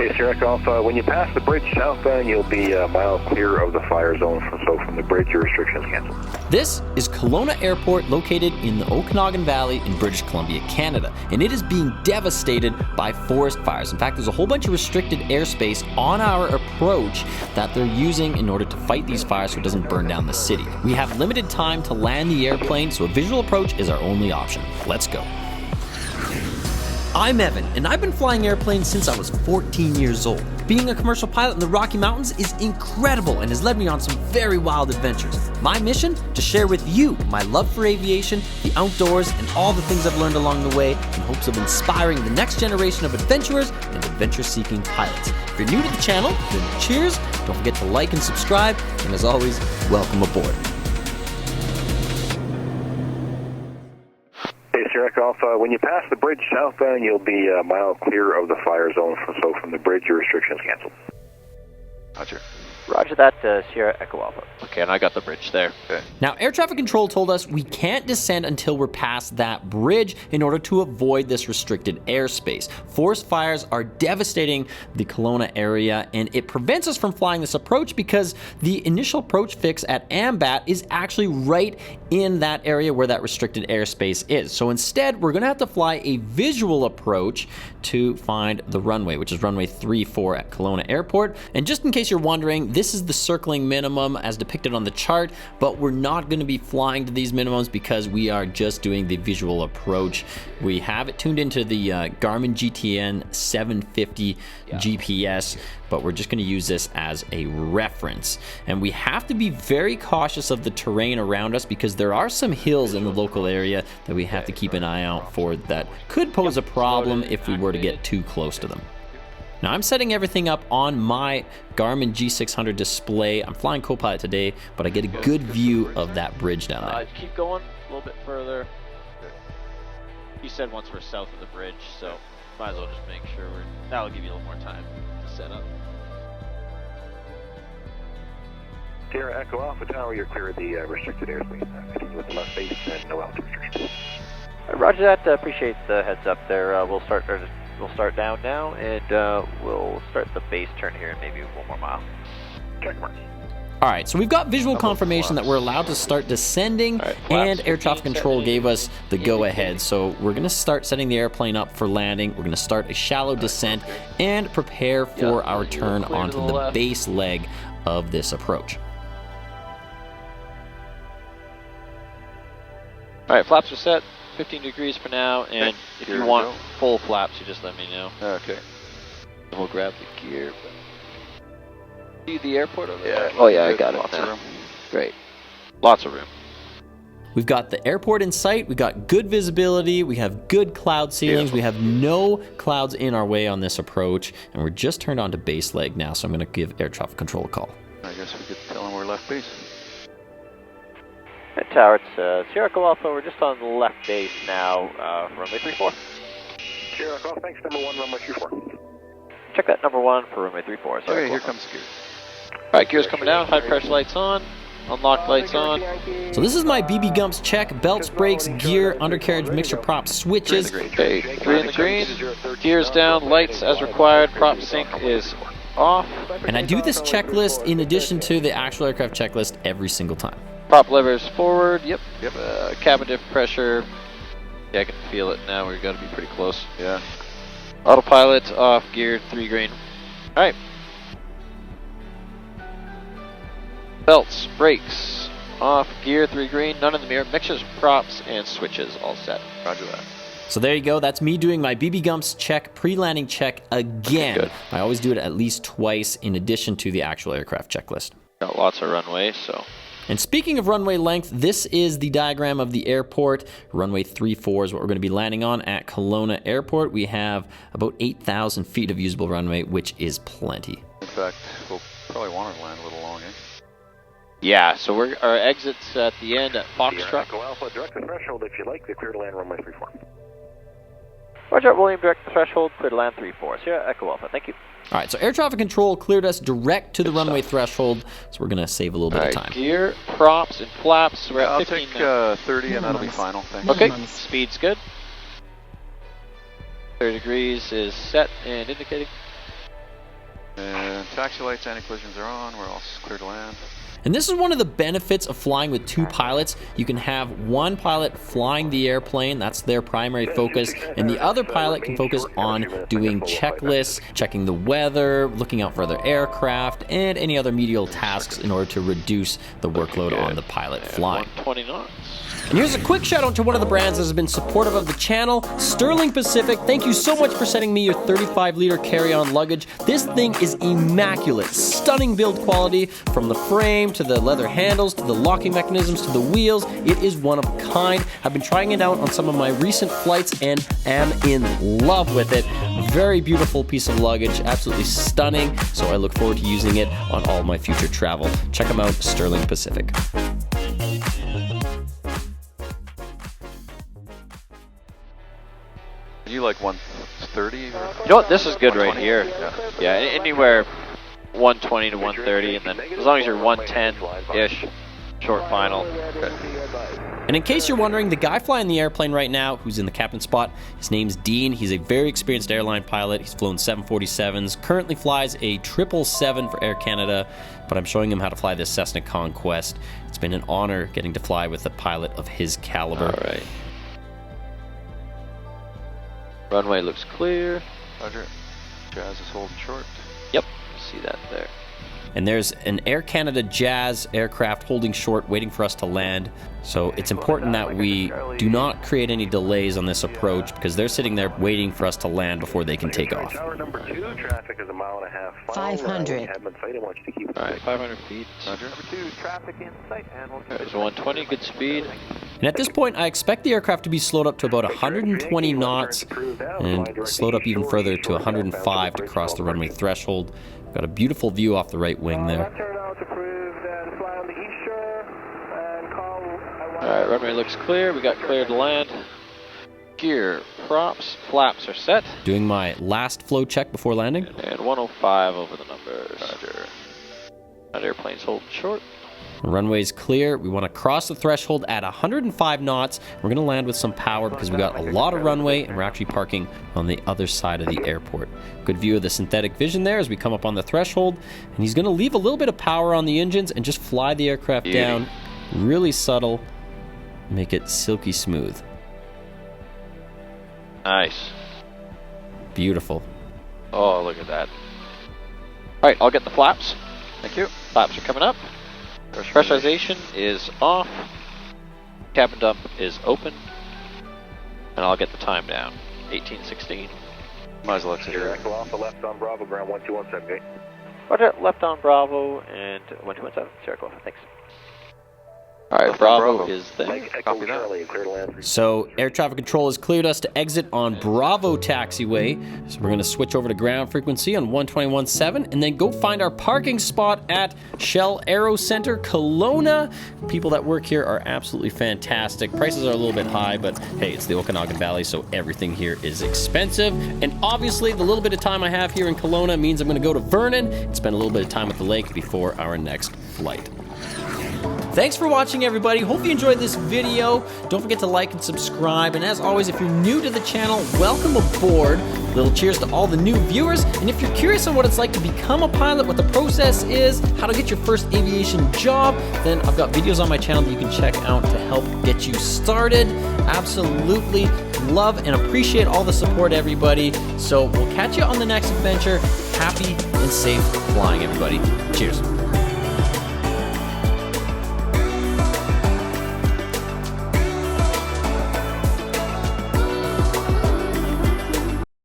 Hey, Sierra Alpha, when you pass the bridge southbound, you'll be a mile clear of the fire zone. So from the bridge, your restrictions canceled. This is Kelowna Airport, located in the Okanagan Valley in British Columbia, Canada, and it is being devastated by forest fires. In fact, there's a whole bunch of restricted airspace on our approach that they're using in order to fight these fires so it doesn't burn down the city. We have limited time to land the airplane, so a visual approach is our only option. Let's go. I'm Evan, and I've been flying airplanes since I was 14 years old. Being a commercial pilot in the Rocky Mountains is incredible and has led me on some very wild adventures. My mission? To share with you my love for aviation, the outdoors, and all the things I've learned along the way in hopes of inspiring the next generation of adventurers and adventure-seeking pilots. If you're new to the channel, then cheers, don't forget to like and subscribe, and as always, welcome aboard. Sierra Alpha, when you pass the bridge southbound, you'll be a mile clear of the fire zone. So from the bridge, your restrictions canceled. Roger. Roger that, Sierra Echo Alpha. Okay, and I got the bridge there. Okay. Now, air traffic control told us we can't descend until we're past that bridge in order to avoid this restricted airspace. Forest fires are devastating the Kelowna area, and it prevents us from flying this approach because the initial approach fix at AMBAT is actually right in that area where that restricted airspace is. So instead, we're gonna have to fly a visual approach to find the runway, which is runway 34 at Kelowna Airport. And just in case you're wondering, this is the circling minimum as depicted on the chart, but we're not going to be flying to these minimums because we are just doing the visual approach. We have it tuned into the Garmin GTN 750 GPS, but we're just going to use this as a reference. And we have to be very cautious of the terrain around us because there are some hills in the local area that we have to keep an eye out for that could pose a problem if we were to get too close to them. Now I'm setting everything up on my Garmin G600 display. I'm flying Copilot today, but I get a good view of that bridge down there. Keep going a little bit further. You said once we're south of the bridge, so might as well just make sure that'll give you a little more time to set up. Sierra Echo Alpha Tower, you're clear of the restricted airspace. Continue with the left base and no altitude restrictions. Roger that, appreciate the heads up there. We'll start down now, and we'll start the base turn here in maybe 1 more mile. Check mark. All right, so we've got visual confirmation that we're allowed to start descending, and air traffic control gave us the go-ahead. So we're gonna start setting the airplane up for landing. We're gonna start a shallow descent and prepare for our turn onto the base leg of this approach. All right, flaps are set. 15 degrees for now, and if you want full flaps, you just let me know. Okay. We'll grab the gear. See the airport over there? Oh yeah, I got it. Lots of room. Great. Lots of room. We've got the airport in sight, we've got good visibility, we have good cloud ceilings, we have no clouds in our way on this approach, and we're just turned on to base leg now, so I'm gonna give air traffic control a call. I guess we could tell them we're left base. Hey, Tower, it's Sierra Echo Alpha. We're just on the left base now, runway 34. Sierra Echo Alpha, thanks, number 1, runway 34. Check that number 1 for runway 34. Okay, here comes gear. All right, gear's coming down, high pressure lights on, unlock lights on. So this is my BB Gumps check, belts, brakes, gear, undercarriage, mixture prop, switches. Okay, 3 in the green, gear's down, lights as required, prop sync is off. And I do this checklist in addition to the actual aircraft checklist every single time. Prop levers forward, yep. Cabin diff pressure, yeah, I can feel it now, we've got to be pretty close. Yeah. Autopilot off, gear 3 green. All right. Belts, brakes, off, gear 3 green, none in the mirror, mixtures, props, and switches all set. Roger that. So there you go, that's me doing my BB Gumps check, pre-landing check again. Good. I always do it at least twice in addition to the actual aircraft checklist. Got lots of runway, so. And speaking of runway length, this is the diagram of the airport. Runway 34 is what we're going to be landing on at Kelowna Airport. We have about 8,000 feet of usable runway, which is plenty. In fact, we'll probably want to land a little long, eh? Yeah, so our exit's at the end at Foxtrot. Echo Alpha, direct the threshold if you like, the clear to land runway 34. Roger, William, direct the threshold, clear to land 34. Sierra Echo Alpha, thank you. All right, so air traffic control cleared us direct to the runway threshold, so we're going to save a little bit of time. Gear, props, and flaps. We're at 15 I'll take 30 and that'll be final. Thanks. Okay, speed's good. 30 degrees is set and indicating. And taxi lights, anti-collisions are on. We're all clear to land. And this is one of the benefits of flying with two pilots. You can have one pilot flying the airplane, that's their primary focus, and the other pilot can focus on doing checklists, checking the weather, looking out for other aircraft, and any other medial tasks in order to reduce the workload on the pilot flying. 120 knots. And here's a quick shout out to one of the brands that has been supportive of the channel, Sterling Pacific. Thank you so much for sending me your 35-liter carry-on luggage. This thing is immaculate, stunning build quality from the frame to the leather handles to the locking mechanisms to the wheels. It is one of a kind. I've been trying it out on some of my recent flights and am in love with it. Very beautiful piece of luggage, absolutely stunning. So I look forward to using it on all my future travel. Check them out, Sterling Pacific. You like 130? You know what? This is good right here. Yeah, anywhere 120 to 130, and then as long as you're 110-ish, short final. And in case you're wondering, the guy flying the airplane right now, who's in the captain spot, his name's Dean. He's a very experienced airline pilot. He's flown 747s, currently flies a 777 for Air Canada, but I'm showing him how to fly this Cessna Conquest. It's been an honor getting to fly with a pilot of his caliber. All right. Runway looks clear. Roger. Jazz is holding short. Yep, see that there. And there's an Air Canada Jazz aircraft holding short, waiting for us to land. So it's important that we do not create any delays on this approach because they're sitting there waiting for us to land before they can take off. Tower number 2, traffic is a mile and a half. 500. All right, 500 feet. Roger. Number 2, traffic in sight, and we'll There's 120, good speed. And at this point, I expect the aircraft to be slowed up to about 120 knots and slowed up even further to 105 to cross the runway threshold. Got a beautiful view off the right wing there. Alright, runway looks clear. We got clear to land. Gear, props, flaps are set. Doing my last flow check before landing. And 105 over the numbers. Roger. That airplane's holding short. Runway's clear. We want to cross the threshold at 105 knots. We're going to land with some power because we got a lot of runway and we're actually parking on the other side of the airport. Good view of the synthetic vision there as we come up on the threshold. And he's going to leave a little bit of power on the engines and just fly the aircraft down. Really subtle. Make it silky smooth. Nice. Beautiful. Oh, look at that. Alright, I'll get the flaps. Thank you. Flaps are coming up. Pressurization is off. Cabin dump is open. And I'll get the time down. 18:16. Might as well exit here. Off the left on Bravo, ground 12178. Roger, left on Bravo and 1217, Sierra Golf, thanks. Alright, Bravo is there. Copy that. Clear to land. So air traffic control has cleared us to exit on Bravo taxiway. So we're going to switch over to ground frequency on 121.7 and then go find our parking spot at Shell Aero Center, Kelowna. People that work here are absolutely fantastic. Prices are a little bit high, but hey, it's the Okanagan Valley, so everything here is expensive. And obviously, the little bit of time I have here in Kelowna means I'm going to go to Vernon and spend a little bit of time at the lake before our next flight. Thanks for watching, everybody. Hope you enjoyed this video. Don't forget to like and subscribe. And as always, if you're new to the channel, welcome aboard. Little cheers to all the new viewers. And if you're curious on what it's like to become a pilot, what the process is, how to get your first aviation job, then I've got videos on my channel that you can check out to help get you started. Absolutely love and appreciate all the support, everybody. So we'll catch you on the next adventure. Happy and safe flying, everybody. Cheers.